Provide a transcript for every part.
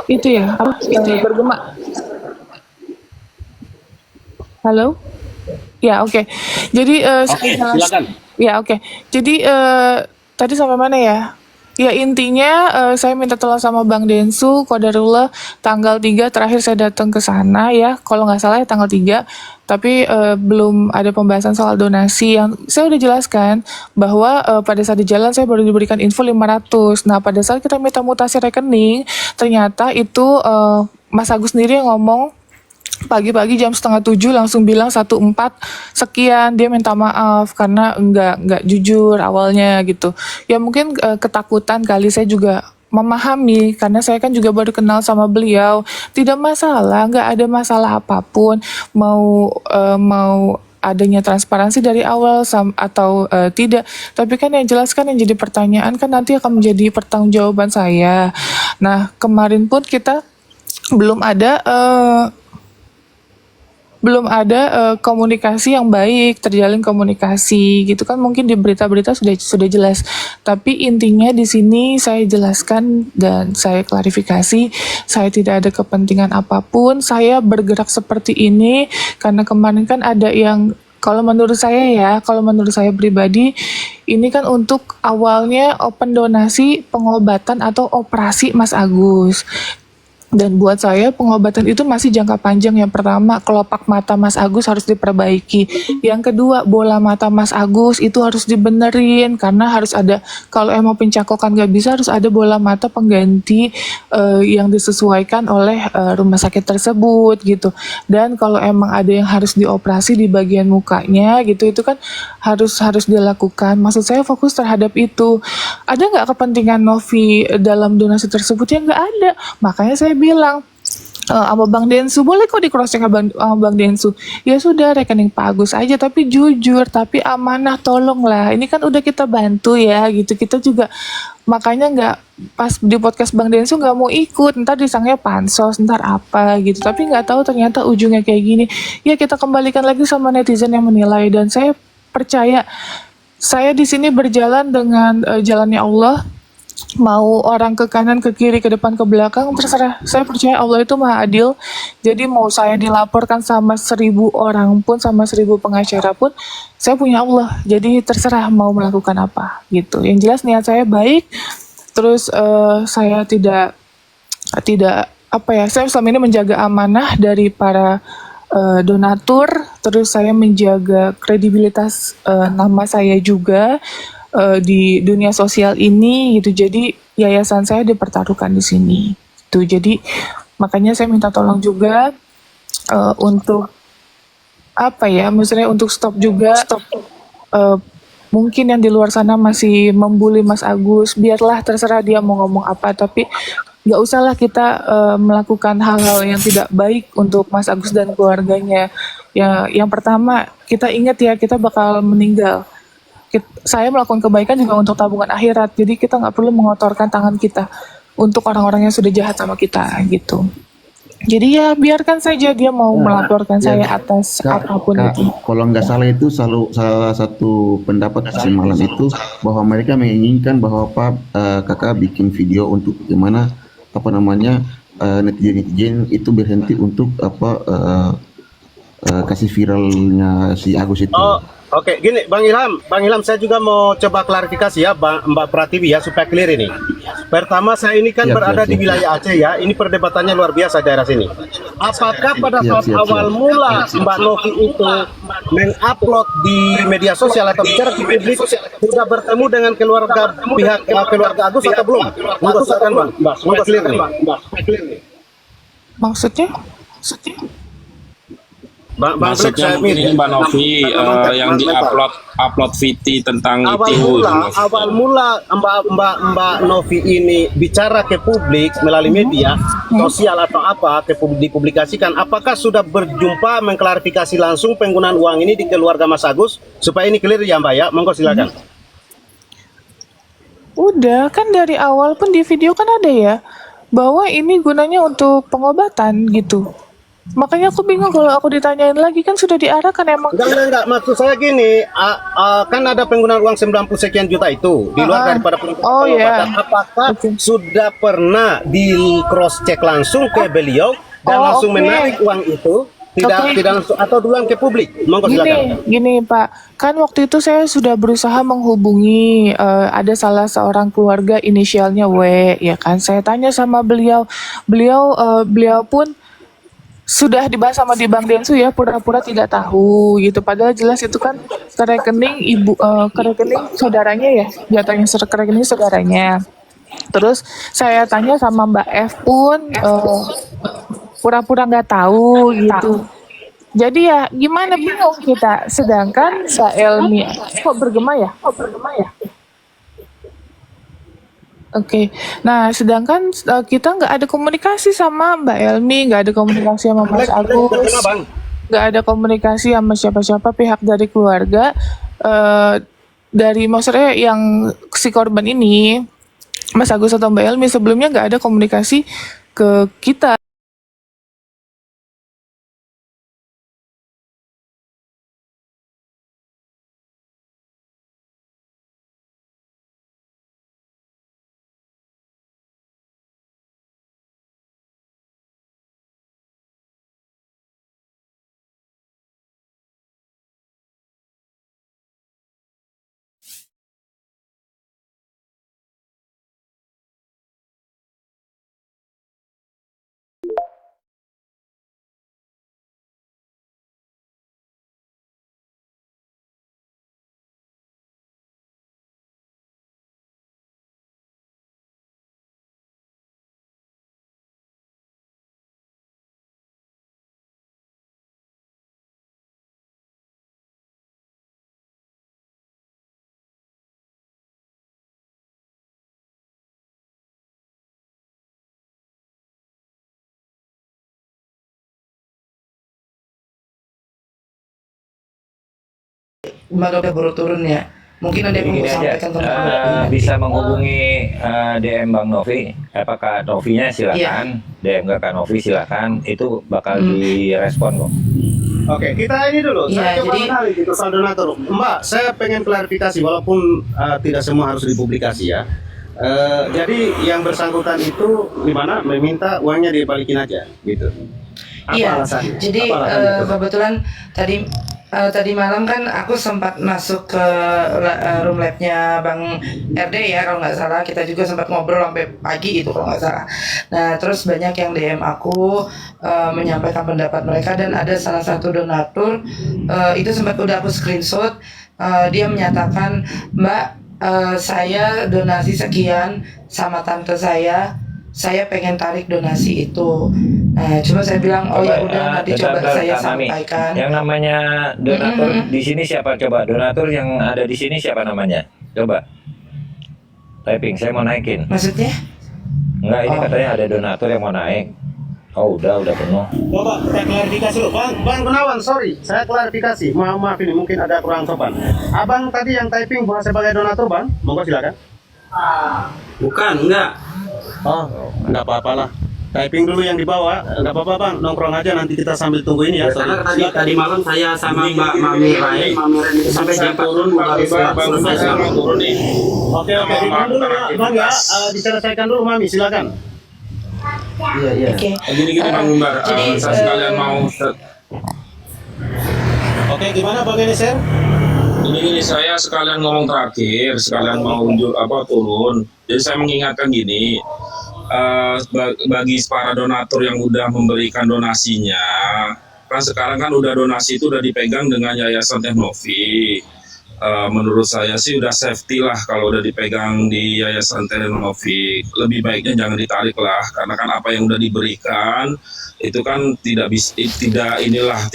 itu ya, apa, bergema. Halo? Ya, oke. Jadi saya Oke, jelas. silakan. Ya, oke. Jadi tadi sampai mana ya? Ya intinya saya minta tolong sama Bang Densu, Qadarullah tanggal 3 terakhir saya datang ke sana ya. Kalau nggak salah ya tanggal 3. Tapi belum ada pembahasan soal donasi yang saya udah jelaskan bahwa pada saat di jalan saya baru diberikan info 500. Nah, pada saat kita minta mutasi rekening, ternyata itu Mas Agus sendiri yang ngomong pagi-pagi jam setengah 7 langsung bilang 14 sekian, dia minta maaf karena nggak jujur awalnya gitu ya. Mungkin ketakutan kali, saya juga memahami karena saya kan juga baru kenal sama beliau. Tidak masalah, nggak ada masalah apapun, mau adanya transparansi dari awal atau tidak. Tapi kan yang jelas kan yang jadi pertanyaan kan nanti akan menjadi pertanggungjawaban saya. Nah, kemarin pun kita belum ada komunikasi yang baik, terjalin komunikasi gitu kan, mungkin di berita-berita sudah jelas. Tapi intinya di sini saya jelaskan dan saya klarifikasi, saya tidak ada kepentingan apapun. Saya bergerak seperti ini karena kemarin kan ada yang, kalau menurut saya pribadi, ini kan untuk awalnya open donasi pengobatan atau operasi Mas Agus. Dan buat saya pengobatan itu masih jangka panjang. Yang pertama, kelopak mata Mas Agus harus diperbaiki. Yang kedua, bola mata Mas Agus itu harus dibenerin karena harus ada, kalau emang pencakokan nggak bisa, harus ada bola mata pengganti yang disesuaikan oleh rumah sakit tersebut gitu. Dan kalau emang ada yang harus dioperasi di bagian mukanya gitu, itu kan harus harus dilakukan. Maksud saya fokus terhadap itu. Ada nggak kepentingan Novi dalam donasi tersebut? Ya nggak ada. Makanya saya bilang sama Bang Densu, boleh kok di cross check sama Bang Densu. Ya sudah, rekening Pak Agus aja, tapi jujur, tapi amanah, tolonglah. Ini kan udah kita bantu ya gitu. Kita juga makanya nggak, pas di podcast Bang Densu nggak mau ikut, ntar disangnya pansos, ntar apa gitu. Tapi nggak tahu ternyata ujungnya kayak gini. Ya kita kembalikan lagi sama netizen yang menilai, dan saya percaya saya di sini berjalan dengan jalannya Allah. Mau orang ke kanan, ke kiri, ke depan, ke belakang, terserah. Saya percaya Allah itu maha adil. Jadi mau saya dilaporkan sama 1.000 orang pun, sama 1.000 pengacara pun, saya punya Allah. Jadi terserah mau melakukan apa gitu. Yang jelas niat saya baik. Terus saya tidak tidak apa ya, saya selama ini menjaga amanah dari para donatur. Terus saya menjaga kredibilitas nama saya juga di dunia sosial ini gitu. Jadi yayasan saya dipertaruhkan di sini. Tuh, jadi makanya saya minta tolong juga untuk apa ya, misalnya untuk stop juga. eh, Mungkin yang di luar sana masih membuli Mas Agus, biarlah, terserah dia mau ngomong apa, tapi nggak usahlah kita melakukan hal-hal yang tidak baik untuk Mas Agus dan keluarganya. Ya, yang pertama kita ingat ya, kita bakal meninggal. Saya melakukan kebaikan juga untuk tabungan akhirat, jadi kita nggak perlu mengotorkan tangan kita untuk orang-orang yang sudah jahat sama kita gitu. Jadi ya biarkan saja dia mau Nah, melaporkan ya saya atas Kak, apapun Kak, itu. kalau nggak salah itu selalu salah satu pendapat semalam itu bahwa mereka menginginkan bahwa Kakak bikin video untuk gimana apa namanya netizen-netizen itu berhenti untuk kasih viralnya si Agus itu. Oh, oke. Gini, Bang Ilham, saya juga mau coba klarifikasi ya, Mbak Pratiwi ya, supaya clear ini. Pertama, saya ini kan Siap, berada siap, di siap. wilayah Aceh ya. Ini perdebatannya luar biasa daerah sini. Apakah pada Siap, saat siap, awal siap. mula Mbak Novi itu mengupload di media sosial atau bicara di publik, sudah bertemu dengan keluarga Agus atau belum? Monggo silakan Bang. Monggo clear nih. Maksudnya? Bang Black, Maksudnya saya mungkin ini Mbak Novi yang upload VT tentang itu. awal mula Mbak Novi ini bicara ke publik melalui media sosial atau apa, dipublikasikan, apakah sudah berjumpa mengklarifikasi langsung penggunaan uang ini di keluarga Mas Agus supaya ini clear ya Mbak ya? Monggo silakan. Udah, kan dari awal pun di video kan ada ya, bahwa ini gunanya untuk pengobatan gitu. Makanya aku bingung kalau aku ditanyain lagi, kan sudah diarahkan emang. Enggak. Maksud saya gini, kan ada penggunaan uang 90 sekian juta itu di luar daripada penggunaan Oh ya. pengobatan. Apakah Oke. sudah pernah di cross check langsung ke beliau dan Oh, langsung oke. menarik uang itu? Tidak langsung atau duluan ke publik? Monggo silakan. Gini Pak, kan waktu itu saya sudah berusaha menghubungi ada salah seorang keluarga inisialnya W, ya kan. Saya tanya sama beliau, beliau pun sudah dibahas sama di Bank Densu ya, pura-pura tidak tahu gitu. Padahal jelas itu kan ke rekening ke rekening saudaranya ya, jatuhnya ke rekening saudaranya. Terus saya tanya sama Mbak F pun pura-pura nggak tahu gitu. Jadi ya gimana, bingung kita. Sedangkan Mbak Elmi kok bergema ya? Oke. Nah, sedangkan kita nggak ada komunikasi sama Mbak Elmi, nggak ada komunikasi sama Mas Agus, Bang. nggak ada komunikasi sama siapa-siapa pihak dari keluarga, dari maksudnya yang si korban ini, Mas Agus atau Mbak Elmi, sebelumnya nggak ada komunikasi ke kita. Lembaga baru turun ya. Mungkin ada yang Gini mau aja, sampaikan tentang bisa menghubungi DM Bang Novi, Kak Novinya silakan, DM ke Kak Novi silakan, itu bakal direspon kok. Oke, kita ini dulu. Iya, Saya coba jadi- kenali gitu soal donatur. Mbak, saya pengen klarifikasi walaupun tidak semua harus dipublikasi ya. Jadi yang bersangkutan itu gimana meminta uangnya dibalikin aja gitu. Apa Iya, alasannya? jadi Apa alasannya? kebetulan tadi malam kan aku sempat masuk ke room labnya Bang RD ya kalau nggak salah, kita juga sempat ngobrol sampai pagi itu kalau nggak salah. Nah terus banyak yang DM aku menyampaikan pendapat mereka, dan ada salah satu donatur itu sempat udah aku screenshot, dia menyatakan, Mbak, saya donasi sekian sama tante saya pengen tarik donasi itu. Nah, coba saya bilang, oh ya udah nanti coba bentar, saya Kak Mami. sampaikan. Yang namanya donatur di sini siapa, coba donatur yang ada di sini siapa namanya? Coba typing, saya mau naikin. Maksudnya? Enggak, ini katanya ada donatur yang mau naik. Oh udah penuh. Coba kita klarifikasi dulu. Bang Gunawan, sorry, saya klarifikasi. Maaf ini mungkin ada kurang sopan. Abang tadi yang typing bahwa sebagai donatur, Bang, monggo silakan. Bukan, enggak. Oh, enggak apa-apa lah. Typing dulu yang di bawah, enggak apa-apa Bang, nongkrong aja nanti kita sambil tunggu ini ya. Sorry. Karena tadi malam saya sama Mbak Mami Rai sampai jam 4 turun baru selesai sama turun nih. Oke, ditahan dulu ya, Bang ya. Diselesaikan dulu Mami, silakan. Iya. Oke. Gini Bang Umbar, Jadi, saya sekalian mau Oke, gimana Bang Eneser? ini saya sekalian ngomong terakhir, sekalian mau turun. Jadi saya mengingatkan gini, bagi para donatur yang udah memberikan donasinya, kan sekarang kan udah donasi itu udah dipegang dengan Yayasan Teknovi. Menurut saya sih udah safety lah kalau udah dipegang di Yayasan Teknovi. Lebih baiknya jangan ditarik lah, karena kan apa yang udah diberikan itu kan tidak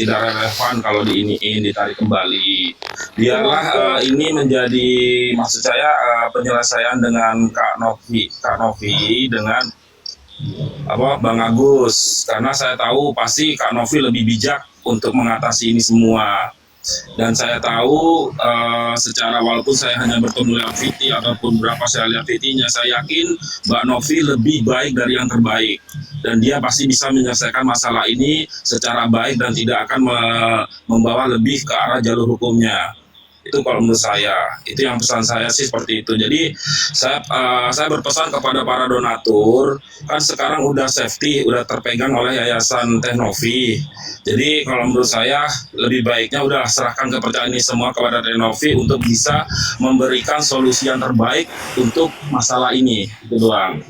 relevan kalau ditarik kembali. Biarlah ini menjadi, maksud saya penyelesaian dengan Kak Novi dengan Bang Agus, karena saya tahu pasti Kak Novi lebih bijak untuk mengatasi ini semua. Dan saya tahu secara walaupun saya hanya bertemu lewat VT ataupun berapa saya lihat VT-nya, saya yakin Mbak Novi lebih baik dari yang terbaik. Dan dia pasti bisa menyelesaikan masalah ini secara baik dan tidak akan membawa lebih ke arah jalur hukumnya. Itu kalau menurut saya, itu yang pesan saya sih seperti itu. Jadi saya berpesan kepada para donatur, kan sekarang udah safety, udah terpegang oleh Yayasan Teknovi. Jadi kalau menurut saya lebih baiknya udah serahkan kepercayaan ini semua kepada Teknovi untuk bisa memberikan solusi yang terbaik untuk masalah ini. Itu doang.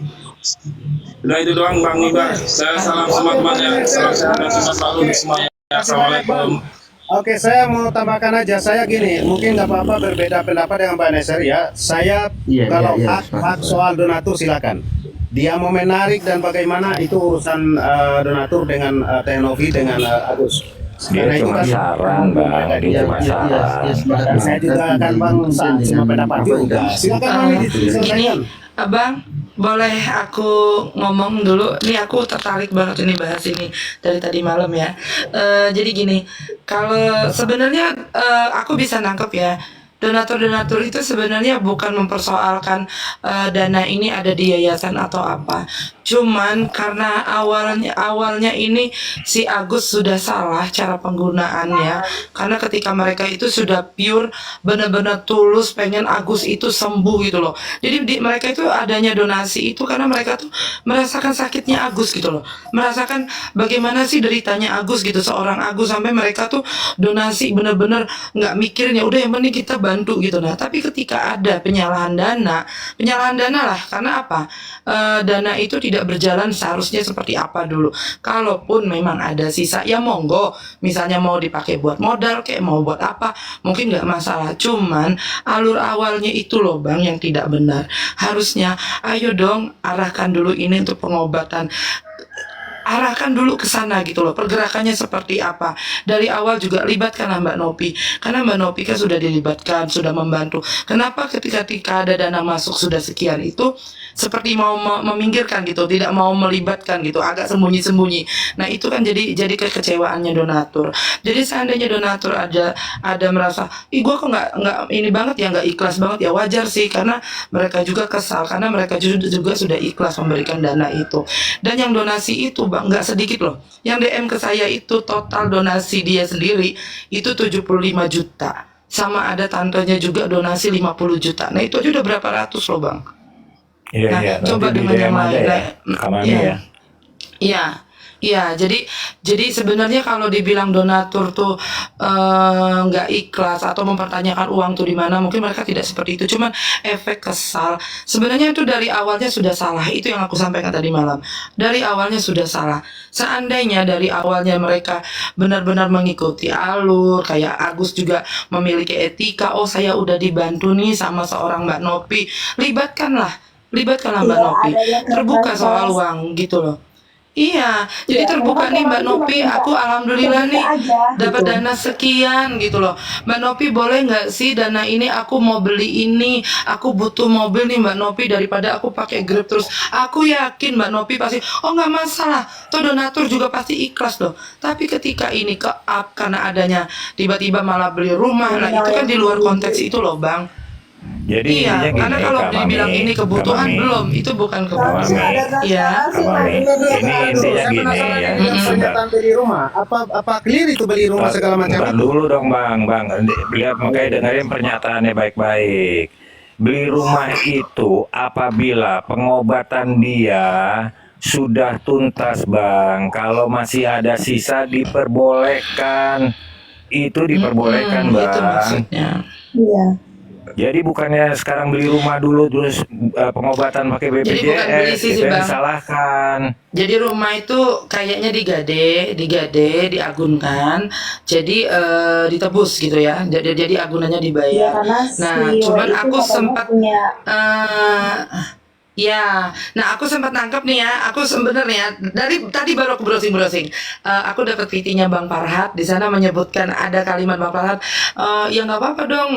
Udah itu doang Bang Iba. Saya salam semua temannya. Salam sehat dan sukses selalu semuanya. Assalamualaikum. Oke, saya mau tambahkan aja. Saya gini, mungkin nggak apa-apa berbeda pendapat dengan Pak Neser ya. Saya Iya, kalau iya, iya, hak soal donatur silakan. Dia mau menarik dan bagaimana itu urusan donatur dengan Teknovi dengan Agus. Dia Karena itu cuma kan saran, Bang. Dia cuma saran. dan saya juga akan Bang sama pendapat juga. Silakan Bang diselesaikan. Ini Abang, boleh aku ngomong dulu? Nih aku tertarik banget ini bahas ini dari tadi malam ya. Jadi gini, kalau sebenarnya aku bisa nangkep ya. Donatur-donatur itu sebenarnya bukan mempersoalkan dana ini ada di yayasan atau apa. Cuman karena awalnya ini si Agus sudah salah cara penggunaannya. Karena ketika mereka itu sudah pure benar-benar tulus pengen Agus itu sembuh gitu loh. Jadi mereka itu adanya donasi itu karena mereka tuh merasakan sakitnya Agus gitu loh. Merasakan bagaimana sih deritanya Agus gitu, seorang Agus, sampai mereka tuh donasi benar-benar nggak mikirin ya udah yang penting kita bantu gitu. Nah, tapi ketika ada penyalahan dana lah karena apa? Dana itu tidak berjalan seharusnya seperti apa dulu. Kalaupun memang ada sisa ya monggo, misalnya mau dipakai buat modal kayak mau buat apa, mungkin nggak masalah. Cuman alur awalnya itu loh Bang yang tidak benar. Harusnya ayo dong arahkan dulu ini untuk pengobatan, arahkan dulu ke sana gitu loh, pergerakannya seperti apa. Dari awal juga libatkanlah Mbak Novi, karena Mbak Novi kan sudah dilibatkan, sudah membantu. Kenapa ketika ada dana masuk sudah sekian itu seperti mau meminggirkan gitu, tidak mau melibatkan gitu, agak sembunyi-sembunyi. Nah itu kan jadi kekecewaannya donatur. Jadi seandainya donatur ada merasa, ih gua kok nggak ini banget ya, nggak ikhlas banget ya, wajar sih karena mereka juga kesal karena mereka juga sudah ikhlas memberikan dana itu. Dan yang donasi itu Bang nggak sedikit loh. Yang DM ke saya itu total donasi dia sendiri itu 75 juta. Sama ada tantenya juga donasi 50 juta. Nah itu aja udah berapa ratus loh Bang. Iya, Nah, iya. coba Nanti di dengan yang DM aja lain. ya. Kamami ya. Iya, iya. Jadi sebenarnya kalau dibilang donatur tuh nggak ikhlas atau mempertanyakan uang tuh di mana, mungkin mereka tidak seperti itu. Cuman efek kesal. Sebenarnya itu dari awalnya sudah salah. Itu yang aku sampaikan tadi malam. Dari awalnya sudah salah. Seandainya dari awalnya mereka benar-benar mengikuti alur, kayak Agus juga memiliki etika. Oh, saya udah dibantu nih sama seorang Mbak Novi. Libatkanlah Mbak Novi, terbuka soal uang gitu loh. Iya, jadi terbuka nih Mbak Novi, aku alhamdulillah nih dapat dana sekian gitu loh. Mbak Novi boleh nggak sih dana ini aku mau beli ini, aku butuh mobil nih Mbak Novi daripada aku pakai Grab terus. Aku yakin Mbak Novi pasti, oh nggak masalah, toh donatur juga pasti ikhlas loh. Tapi ketika ini ke up karena adanya tiba-tiba malah beli rumah, nah itu kan di luar konteks itu loh Bang. Jadi Iya, intinya karena gini, kalau Kak Mami, dibilang ini kebutuhan Kak Mami, belum, itu bukan Kak kebutuhan. Mami, Iya. Kak Mami, ini intinya gini ya. Pernyataan beli rumah, apa clear itu beli rumah segala macam Bentar itu? dulu dong Bang. Lihat makanya dengerin pernyataannya baik-baik. Beli rumah itu apabila pengobatan dia sudah tuntas Bang. Kalau masih ada sisa diperbolehkan. Itu diperbolehkan Itu Bang. maksudnya. Iya. Jadi bukannya sekarang beli rumah dulu terus pengobatan pakai Jadi bukan beli BPJS sih, itu yang Bang. disalahkan. Jadi rumah itu kayaknya digade, diagunkan, jadi ditebus gitu ya. Jadi agunannya Ya, dibayar. karena Nah, si cuman Wei itu aku katanya sempat punya eh Ya, nah aku sempat nangkep nih ya. Aku sebenarnya dari tadi baru aku browsing. Aku dapat VT-nya Bang Farhat. Di sana menyebutkan ada kalimat Bang Farhat, ya nggak apa-apa dong,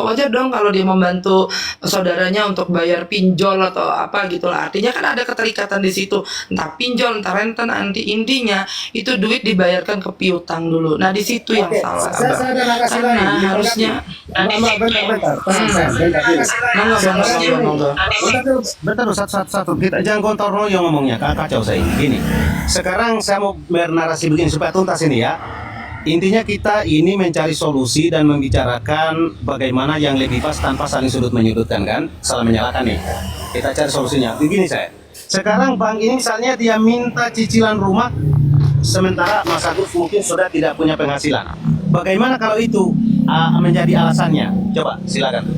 wajar dong kalau dia membantu saudaranya untuk bayar pinjol atau apa gitu lah. Artinya kan ada keterikatan di situ. Entah pinjol, entah renten, intinya itu duit dibayarkan ke piutang dulu. Nah di situ yang salah. Saya ada narasi lain. Karena harusnya. Bentar. Bentar, satu. Kita jangan gontor yang ngomongnya, kacau saya. Gini, sekarang saya mau bernarasi begini supaya tuntas ini ya. Intinya kita ini mencari solusi dan membicarakan bagaimana yang lebih pas tanpa saling sudut menyudutkan kan, salah menyalahkan nih. Kita cari solusinya. Begini saya. Sekarang Bang ini misalnya dia minta cicilan rumah, sementara Mas Agus mungkin sudah tidak punya penghasilan. Bagaimana kalau itu menjadi alasannya? Coba silakan.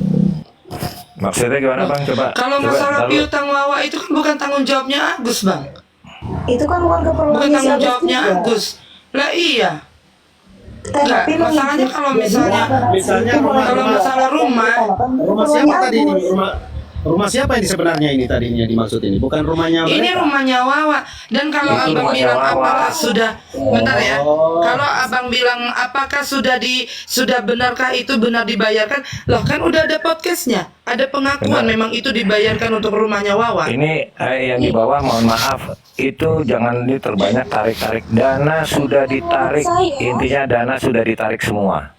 Maksudnya gimana Bang? Coba. Kalau masalah piutang Wawa itu kan bukan tanggung jawabnya Agus, Bang. Itu kan bukan keperluan Bukan tanggung si jawabnya juga. Agus. Lah iya. Enggak, Tapi masalahnya kalau misalnya kalau masalah Rumah siapa tadi ini? Rumah siapa ini sebenarnya ini tadinya dimaksud ini? Bukan rumahnya ini mereka. rumahnya Wawa. Dan kalau Itu Abang rumahnya bilang Wawa. apakah sudah bentar ya. Kalau Abang bilang apakah sudah benarkah itu benar dibayarkan? Loh kan udah ada podcastnya. Ada pengakuan Benar. memang itu dibayarkan untuk rumahnya Wawa. Ini yang di bawah mohon maaf itu jangan terbanyak tarik-tarik dana sudah ditarik, intinya dana sudah ditarik semua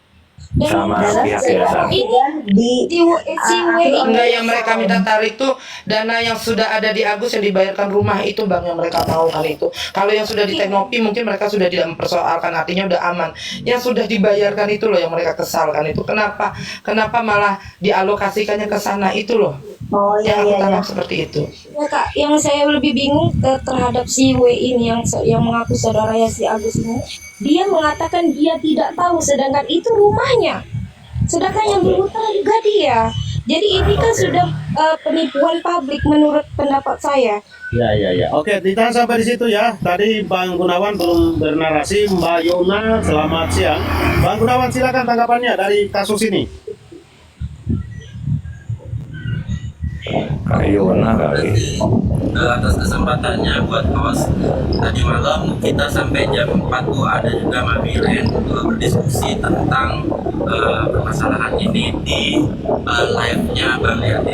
sama pihak yayasan. Ini di Enggak, yang mereka minta tarik tuh dana yang sudah ada di Agus yang dibayarkan rumah itu Bang, yang mereka mau kan itu. Kalau yang sudah di Teknopi mungkin mereka sudah tidak mempersoalkan, artinya udah aman. Yang sudah dibayarkan itu loh yang mereka kesalkan itu. Kenapa malah dialokasikannya ke sana itu loh. Oh iya Yang aku iya. tangkap seperti itu. Ya, Kak, yang saya lebih bingung terhadap si W ini yang mengaku saudaranya si Agus ini. Dia mengatakan dia tidak tahu, sedangkan itu rumahnya. Sedangkan yang berhutang juga dia. Jadi ini kan sudah penipuan publik menurut pendapat saya. Ya. Oke, ditahan sampai di situ ya. Tadi Bang Gunawan belum bernarasi. Mbak Yona, selamat siang. Bang Gunawan, silakan tanggapannya dari kasus ini. Ayo kali. Atas kesempatannya buat host. Tadi malam kita sampai jam 4 tuh ada juga Mabiren berdiskusi tentang permasalahan ini di live-nya Bang RD.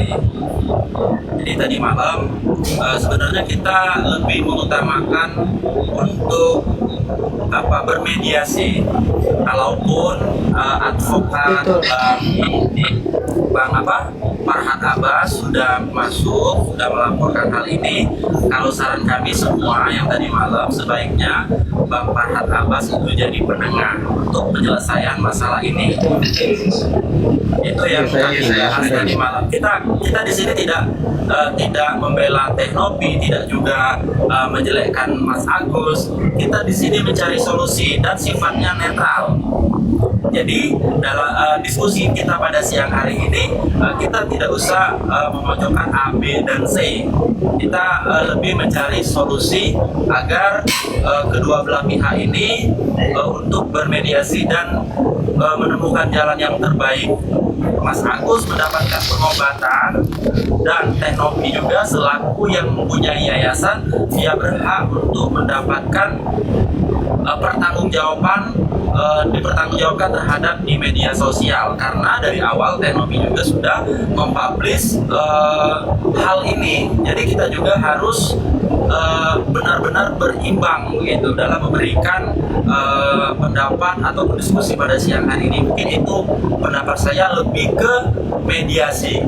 Jadi tadi malam sebenarnya kita lebih mengutamakan untuk bermediasi. Kalaupun advokat Betul. Bang Farhat Abbas sudah masuk, sudah melaporkan hal ini. Kalau saran kami semua yang tadi malam sebaiknya Bang Farhat Abbas itu jadi penengah untuk penyelesaian masalah ini. Itu yang kami bahas tadi malam. Kita di sini tidak membela Teknopi, tidak juga menjelekkan Mas Agus. Kita di sini mencari solusi dan sifatnya netral. Jadi dalam diskusi kita pada siang hari ini kita tidak usah memojokkan A, B, dan C. Kita lebih mencari solusi agar kedua belah pihak ini untuk bermediasi dan menemukan jalan yang terbaik. Mas Agus mendapatkan pengobatan dan Teknopi juga selaku yang mempunyai yayasan, dia berhak untuk mendapatkan dipertanggungjawabkan terhadap di media sosial, karena dari awal Teknopi juga sudah mempublish hal ini. Jadi kita juga harus benar-benar berimbang begitu dalam memberikan pendapat atau berdiskusi pada siang hari ini. Mungkin itu pendapat saya lebih ke mediasi.